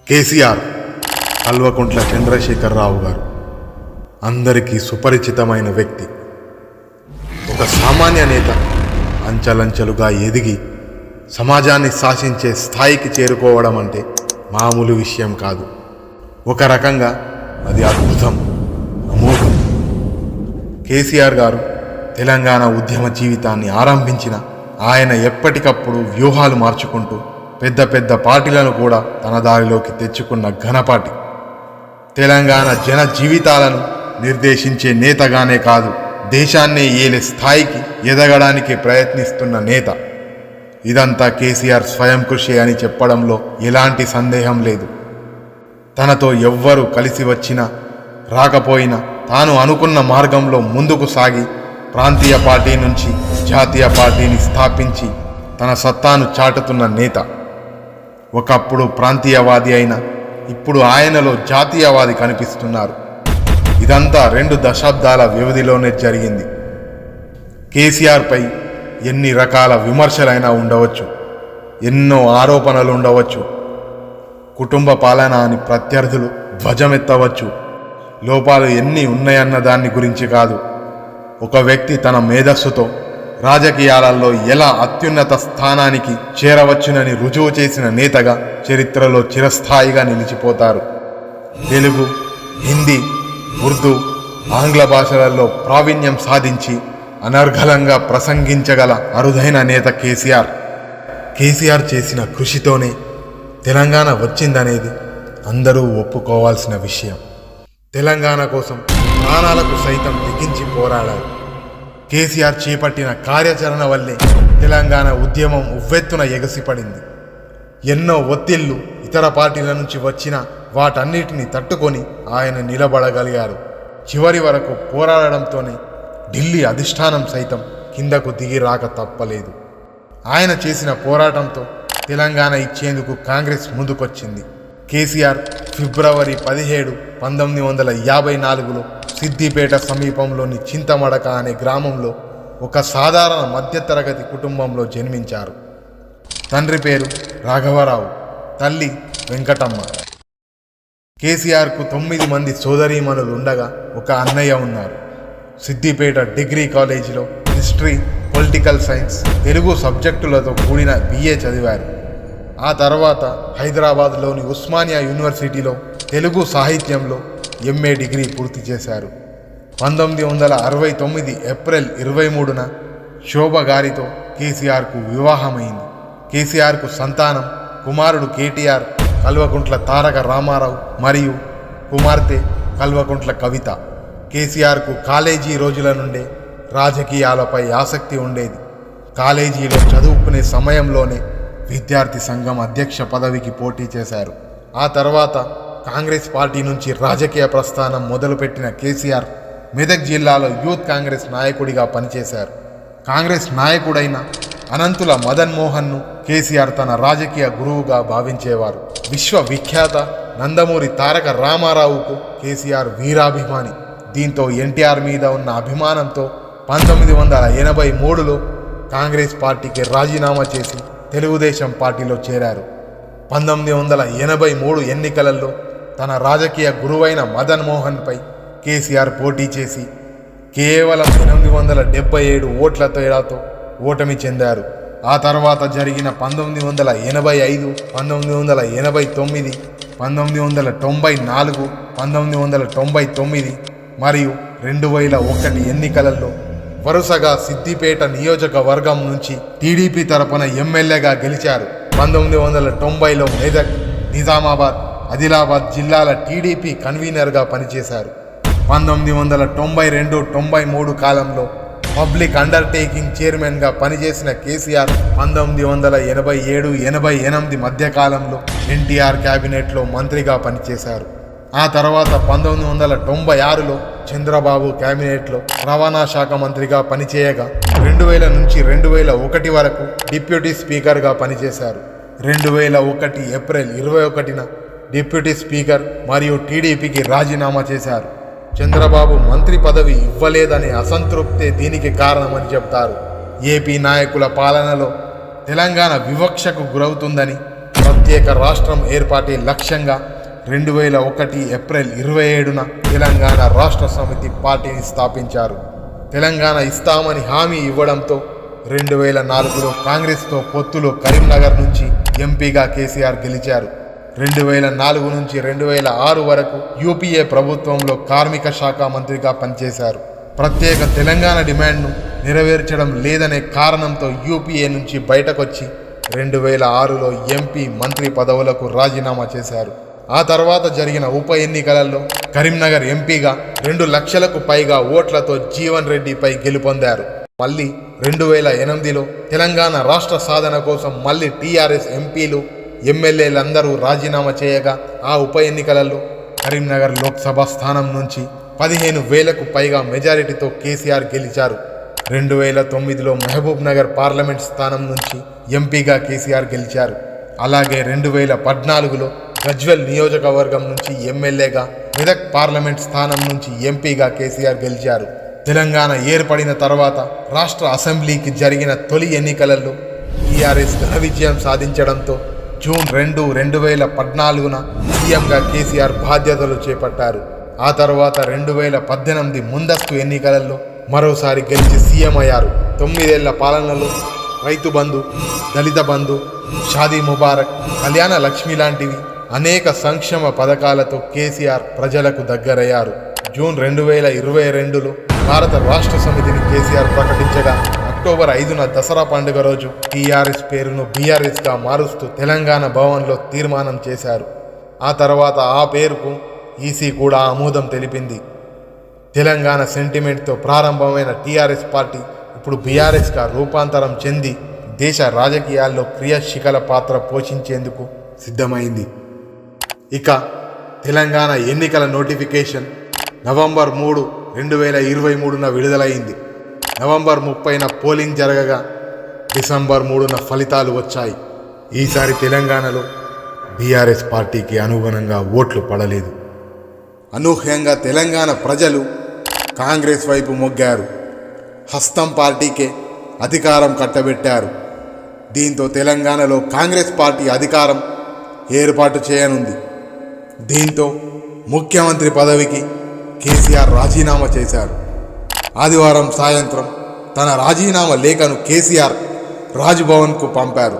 కేసీఆర్ కల్వకుంట్ల చంద్రశేఖరరావు గారు అందరికీ సుపరిచితమైన వ్యక్తి. ఒక సామాన్య నేత అంచెలంచెలుగా ఎదిగి సమాజాన్ని శాసించే స్థాయికి చేరుకోవడం అంటే మామూలు విషయం కాదు. ఒక రకంగా అది అద్భుతం, అమోఘం. కేసీఆర్ గారు తెలంగాణ ఉద్యమ జీవితాన్ని ఆరంభించిన ఆయన ఎప్పటికప్పుడు వ్యూహాలు మార్చుకుంటూ పెద్ద పెద్ద పార్టీలను కూడా తన దారిలోకి తెచ్చుకున్న ఘనపాటి. తెలంగాణ జన జీవితాలను నిర్దేశించే నేతగానే కాదు, దేశాన్నే ఏలే స్థాయికి ఎదగడానికి ప్రయత్నిస్తున్న నేత. ఇదంతా కేసీఆర్ స్వయం కృషి అని చెప్పడంలో ఎలాంటి సందేహం లేదు. తనతో ఎవ్వరూ కలిసి వచ్చినా రాకపోయినా తాను అనుకున్న మార్గంలో ముందుకు సాగి ప్రాంతీయ పార్టీ నుంచి జాతీయ పార్టీని స్థాపించి తన సత్తాను చాటుతున్న నేత. ఒకప్పుడు ప్రాంతీయవాది అయినా ఇప్పుడు ఆయనలో జాతీయవాది కనిపిస్తున్నారు. ఇదంతా 2 దశాబ్దాల వ్యవధిలోనే జరిగింది. కేసీఆర్పై ఎన్ని రకాల విమర్శలైనా ఉండవచ్చు, ఎన్నో ఆరోపణలు ఉండవచ్చు, కుటుంబ పాలన అని ప్రత్యర్థులు ధ్వజమెత్తవచ్చు. లోపాలు ఎన్ని ఉన్నాయన్న దాన్ని గురించి కాదు, ఒక వ్యక్తి తన మేధస్సుతో రాజకీయాలలో ఎలా అత్యున్నత స్థానానికి చేరవచ్చునని రుజువు చేసిన నేతగా చరిత్రలో చిరస్థాయిగా నిలిచిపోతారు. తెలుగు, హిందీ, ఉర్దూ, ఆంగ్ల భాషలలో ప్రావీణ్యం సాధించి అనర్గళంగా ప్రసంగించగల అరుదైన నేత కేసీఆర్. కేసీఆర్ చేసిన కృషితోనే తెలంగాణ వచ్చిందనేది అందరూ ఒప్పుకోవాల్సిన విషయం. తెలంగాణ కోసం ప్రాణాలకు సైతం తెగించి పోరాడారు. కేసీఆర్ చేపట్టిన కార్యాచరణ వల్లే తెలంగాణ ఉద్యమం ఉవ్వెత్తున ఎగసిపడింది. ఎన్నో ఒత్తిళ్లు ఇతర పార్టీల నుంచి వచ్చినా వాటన్నిటిని తట్టుకొని ఆయన నిలబడగలిగారు. చివరి వరకు పోరాడడంతోనే ఢిల్లీ అధిష్టానం సైతం కిందకు దిగి రాక తప్పలేదు. ఆయన చేసిన పోరాటంతో తెలంగాణ ఇచ్చేందుకు కాంగ్రెస్ ముందుకొచ్చింది. కేసీఆర్ ఫిబ్రవరి 17, 1954లో సిద్దిపేట సమీపంలోని చింతమడక అనే గ్రామంలో ఒక సాధారణ మధ్యతరగతి కుటుంబంలో జన్మించారు. తండ్రి పేరు రాఘవరావు, తల్లి వెంకటమ్మ. కేసీఆర్కు 9 మంది సోదరీమణులు ఉండగా ఒక అన్నయ్య ఉన్నారు. సిద్దిపేట డిగ్రీ కాలేజీలో హిస్టరీ, పొలిటికల్ సైన్స్, తెలుగు సబ్జెక్టులతో కూడిన BA చదివారు. ఆ తర్వాత హైదరాబాద్లోని ఉస్మానియా యూనివర్సిటీలో తెలుగు సాహిత్యంలో MA డిగ్రీ పూర్తి చేశారు. 1969 ఏప్రిల్ 23న శోభ గారితో కేసీఆర్కు వివాహమైంది. కేసీఆర్కు సంతానం కుమారుడు KTR, కల్వకుంట్ల తారక రామారావు మరియు కుమార్తె కల్వకుంట్ల కవిత. కేసీఆర్కు కాలేజీ రోజుల నుండే రాజకీయాలపై ఆసక్తి ఉండేది. కాలేజీలో చదువుకునే సమయంలోనే విద్యార్థి సంఘం అధ్యక్ష పదవికి పోటీ చేశారు. ఆ తర్వాత కాంగ్రెస్ పార్టీ నుంచి రాజకీయ ప్రస్థానం మొదలుపెట్టిన కేసీఆర్ మెదక్ జిల్లాలో యూత్ కాంగ్రెస్ నాయకుడిగా పనిచేశారు. కాంగ్రెస్ నాయకుడైన అనంతుల మదన్ మోహన్ను కేసీఆర్ తన రాజకీయ గురువుగా భావించేవారు. విశ్వవిఖ్యాత నందమూరి తారక రామారావుకు కేసీఆర్ వీరాభిమాని. దీంతో NTR మీద ఉన్న అభిమానంతో 1983లో కాంగ్రెస్ పార్టీకి రాజీనామా చేసి తెలుగుదేశం పార్టీలో చేరారు. 1983 ఎన్నికలలో తన రాజకీయ గురువైన మదన్ మోహన్పై కేసీఆర్ పోటీ చేసి కేవలం 877 ఓట్ల తేడాతో ఓటమి చెందారు. ఆ తర్వాత జరిగిన 1985, 1989, 1994, 1999 మరియు 2001 ఎన్నికలలో వరుసగా సిద్దిపేట నియోజకవర్గం నుంచి టీడీపీ తరపున ఎమ్మెల్యేగా గెలిచారు. 1990లో మెదక్, నిజామాబాద్, ఆదిలాబాద్ జిల్లాల టీడీపీ కన్వీనర్గా పనిచేశారు. 1992, 93 కాలంలో పబ్లిక్ అండర్టేకింగ్ చైర్మన్గా పనిచేసిన కేసీఆర్ 1987, 88 మధ్యకాలంలో NTR క్యాబినెట్లో మంత్రిగా పనిచేశారు. ఆ తర్వాత 1996లో చంద్రబాబు క్యాబినెట్లో రవాణా శాఖ మంత్రిగా పనిచేయగా 2000 నుంచి 2001 వరకు డిప్యూటీ స్పీకర్గా పనిచేశారు. 2001 ఏప్రిల్ 21న డిప్యూటీ స్పీకర్ మరియు టీడీపీకి రాజీనామా చేశారు. చంద్రబాబు మంత్రి పదవి ఇవ్వలేదనే అసంతృప్తే దీనికి కారణమని చెప్తారు. ఏపీ నాయకుల పాలనలో తెలంగాణ వివక్షకు గురవుతుందని ప్రత్యేక రాష్ట్రం ఏర్పాటే లక్ష్యంగా 2001 ఏప్రిల్ 27న తెలంగాణ రాష్ట్ర సమితి పార్టీని స్థాపించారు. తెలంగాణ ఇస్తామని హామీ ఇవ్వడంతో 2004లో కాంగ్రెస్తో పొత్తులో కరీంనగర్ నుంచి ఎంపీగా కేసీఆర్ గెలిచారు. 2004 నుంచి 2006 వరకు యూపీఏ ప్రభుత్వంలో కార్మిక శాఖ మంత్రిగా పనిచేశారు. ప్రత్యేక తెలంగాణ డిమాండ్ను నెరవేర్చడం లేదనే కారణంతో యూపీఏ నుంచి బయటకొచ్చి 2006లో ఎంపీ మంత్రి పదవులకు రాజీనామా చేశారు. ఆ తర్వాత జరిగిన ఉప ఎన్నికలలో కరీంనగర్ ఎంపీగా 2 లక్షలకు పైగా ఓట్లతో జీవన్ రెడ్డిపై గెలుపొందారు. మళ్ళీ 2008లో తెలంగాణ రాష్ట్ర సాధన కోసం మళ్ళీ టీఆర్ఎస్ ఎంపీలు ఎమ్మెల్యేలందరూ రాజీనామా చేయగా ఆ ఉప ఎన్నికలలో కరీంనగర్ లోక్సభ స్థానం నుంచి 15,000కు పైగా మెజారిటీతో కేసీఆర్ గెలిచారు. 2009లో మహబూబ్ నగర్ పార్లమెంట్ స్థానం నుంచి ఎంపీగా కేసీఆర్ గెలిచారు. అలాగే 2014లో గజ్వెల్ నియోజకవర్గం నుంచి ఎమ్మెల్యేగా, మెదక్ పార్లమెంట్ స్థానం నుంచి ఎంపీగా కేసీఆర్ గెలిచారు. తెలంగాణ ఏర్పడిన తర్వాత రాష్ట్ర అసెంబ్లీకి జరిగిన తొలి ఎన్నికలలో టీఆర్ఎస్ ఘన విజయం సాధించడంతో జూన్ 2, 2014న సీఎంగా కేసీఆర్ బాధ్యతలు చేపట్టారు. ఆ తర్వాత 2018 ముందస్తు ఎన్నికలలో మరోసారి గెలిచి సీఎం అయ్యారు. 9 ఏళ్ల పాలనలో రైతు బంధు, దళిత బంధు, షాదీ ముబారక్, కళ్యాణ లక్ష్మి లాంటివి అనేక సంక్షేమ పథకాలతో కేసీఆర్ ప్రజలకు దగ్గరయ్యారు. జూన్ 2022లో భారత రాష్ట్ర సమితిని కేసీఆర్ ప్రకటించగా అక్టోబర్ 5న దసరా పండుగ రోజు టీఆర్ఎస్ పేరును బీఆర్ఎస్గా మారుస్తూ తెలంగాణ భవన్లో తీర్మానం చేశారు. ఆ తర్వాత ఆ పేరుకు ఈసీ కూడా ఆమోదం తెలిపింది. తెలంగాణ సెంటిమెంట్తో ప్రారంభమైన టీఆర్ఎస్ పార్టీ ఇప్పుడు బీఆర్ఎస్గా రూపాంతరం చెంది దేశ రాజకీయాల్లో క్రియాశీల పాత్ర పోషించేందుకు సిద్ధమైంది. ఇక తెలంగాణ ఎన్నికల నోటిఫికేషన్ నవంబర్ 3, 2023న విడుదలైంది. నవంబర్ 30న పోలింగ్ జరగగా డిసెంబర్ 3న ఫలితాలు వచ్చాయి. ఈసారి తెలంగాణలో బీఆర్ఎస్ పార్టీకి అనుగుణంగా ఓట్లు పడలేదు. అనూహ్యంగా తెలంగాణ ప్రజలు కాంగ్రెస్ వైపు మొగ్గారు. హస్తం పార్టీకే అధికారం కట్టబెట్టారు. దీంతో తెలంగాణలో కాంగ్రెస్ పార్టీ అధికారం ఏర్పాటు చేయనుంది. దీంతో ముఖ్యమంత్రి పదవికి కేసీఆర్ రాజీనామా చేశారు. ఆదివారం సాయంత్రం తన రాజీనామా లేఖను కేసీఆర్ రాజ్భవన్కు పంపారు.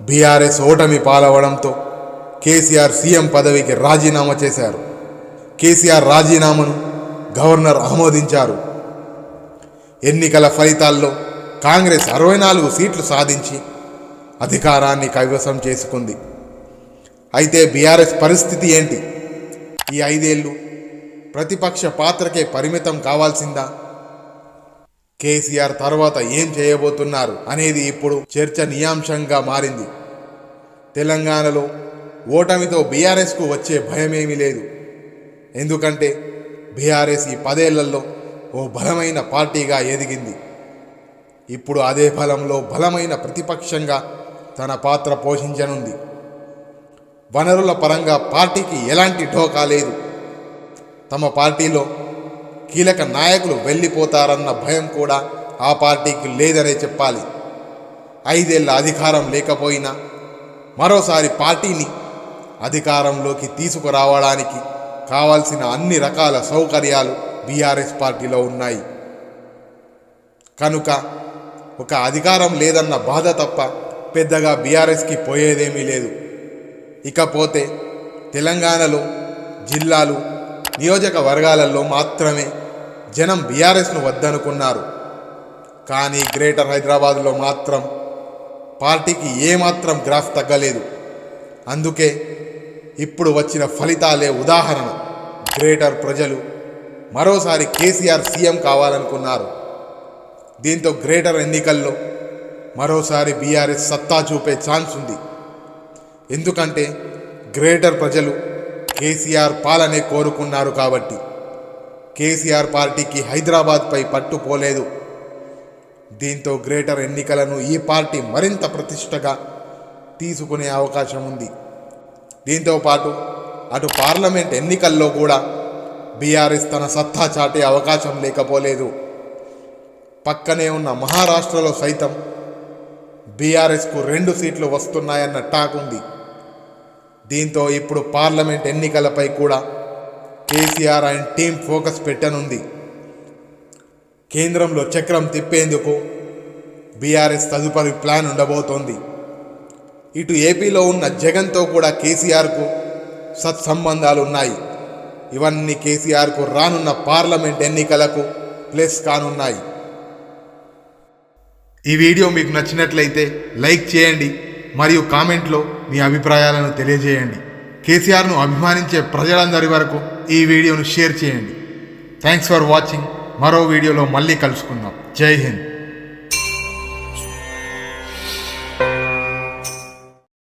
బీఆర్ఎస్ ఓటమి పాలవడంతో కేసీఆర్ సీఎం పదవికి రాజీనామా చేశారు. కేసీఆర్ రాజీనామాను గవర్నర్ ఆమోదించారు. ఎన్నికల ఫలితాల్లో కాంగ్రెస్ 64 సీట్లు సాధించి అధికారాన్ని కైవసం చేసుకుంది. అయితే బీఆర్ఎస్ పరిస్థితి ఏంటి? ఈ 5 ఏళ్ళు ప్రతిపక్ష పాత్రకే పరిమితం కావాల్సిందా? కేసీఆర్ తర్వాత ఏం చేయబోతున్నారు అనేది ఇప్పుడు చర్చనీయాంశంగా మారింది. తెలంగాణలో ఓటమితో బీఆర్ఎస్కు వచ్చే భయమేమీ లేదు. ఎందుకంటే బీఆర్ఎస్ ఈ 10 ఏళ్లలో ఓ బలమైన పార్టీగా ఎదిగింది. ఇప్పుడు అదే బలంలో బలమైన ప్రతిపక్షంగా తన పాత్ర పోషించనుంది. వనరుల పరంగా పార్టీకి ఎలాంటి ఢోకా లేదు. తమ పార్టీలో కీలక నాయకులు వెళ్ళిపోతారన్న భయం కూడా ఆ పార్టీకి లేదనే చెప్పాలి. 5 ఏళ్ల అధికారం లేకపోయినా మరోసారి పార్టీని అధికారంలోకి తీసుకురావడానికి కావాల్సిన అన్ని రకాల సౌకర్యాలు బీఆర్ఎస్ పార్టీలో ఉన్నాయి. కనుక ఒక అధికారం లేదన్న బాధ తప్ప పెద్దగా బీఆర్ఎస్కి పోయేదేమీ లేదు. ఇకపోతే తెలంగాణలో జిల్లాలు, నియోజకవర్గాలలో మాత్రమే జనం బీఆర్ఎస్ను వద్దనుకున్నారు. కానీ గ్రేటర్ హైదరాబాద్లో మాత్రం పార్టీకి ఏమాత్రం గ్రాఫ్ తగ్గలేదు. అందుకే ఇప్పుడు వచ్చిన ఫలితాలే ఉదాహరణ. గ్రేటర్ ప్రజలు మరోసారి కేసీఆర్ సీఎం కావాలనుకున్నారు. దీంతో గ్రేటర్ ఎన్నికల్లో మరోసారి బీఆర్ఎస్ సత్తా చూపే ఛాన్స్ ఉంది. ఎందుకంటే గ్రేటర్ ప్రజలు కేసీఆర్ పాలనే కోరుకున్నారు కాబట్టి. కేసీఆర్ పార్టీకి హైదరాబాద్పై పట్టుపోలేదు. దీంతో గ్రేటర్ ఎన్నికలను ఈ పార్టీ మరింత ప్రతిష్టగా తీసుకునే అవకాశం ఉంది. దీంతో పాటు అటు పార్లమెంట్ ఎన్నికల్లో కూడా బీఆర్ఎస్ తన సత్తా చాటే అవకాశం లేకపోలేదు. పక్కనే ఉన్న మహారాష్ట్రలో సైతం బీఆర్ఎస్కు 2 సీట్లు వస్తున్నాయన్న టాక్ ఉంది. దీంతో ఇప్పుడు పార్లమెంట్ ఎన్నికలపై కూడా కేసీఆర్ అండ్ టీం ఫోకస్ పెట్టనుంది. కేంద్రంలో చక్రం తిప్పేందుకు బీఆర్ఎస్ తదుపరి ప్లాన్ ఉండబోతోంది. ఇటు ఏపీలో ఉన్న జగన్తో కూడా కేసీఆర్కు సత్సంబంధాలు ఉన్నాయి. ఇవన్నీ కేసీఆర్కు రానున్న పార్లమెంట్ ఎన్నికలకు ప్లస్ కానున్నాయి. ఈ వీడియో మీకు నచ్చినట్లయితే లైక్ చేయండి మరియు కామెంట్లో మీ అభిప్రాయాలను తెలియజేయండి. కేసీఆర్ను అభిమానించే ప్రజలందరి వరకు ఈ వీడియోను షేర్ చేయండి. Thanks for watching. మరో వీడియోలో మళ్ళీ కలుసుకుందాం. జై హింద్.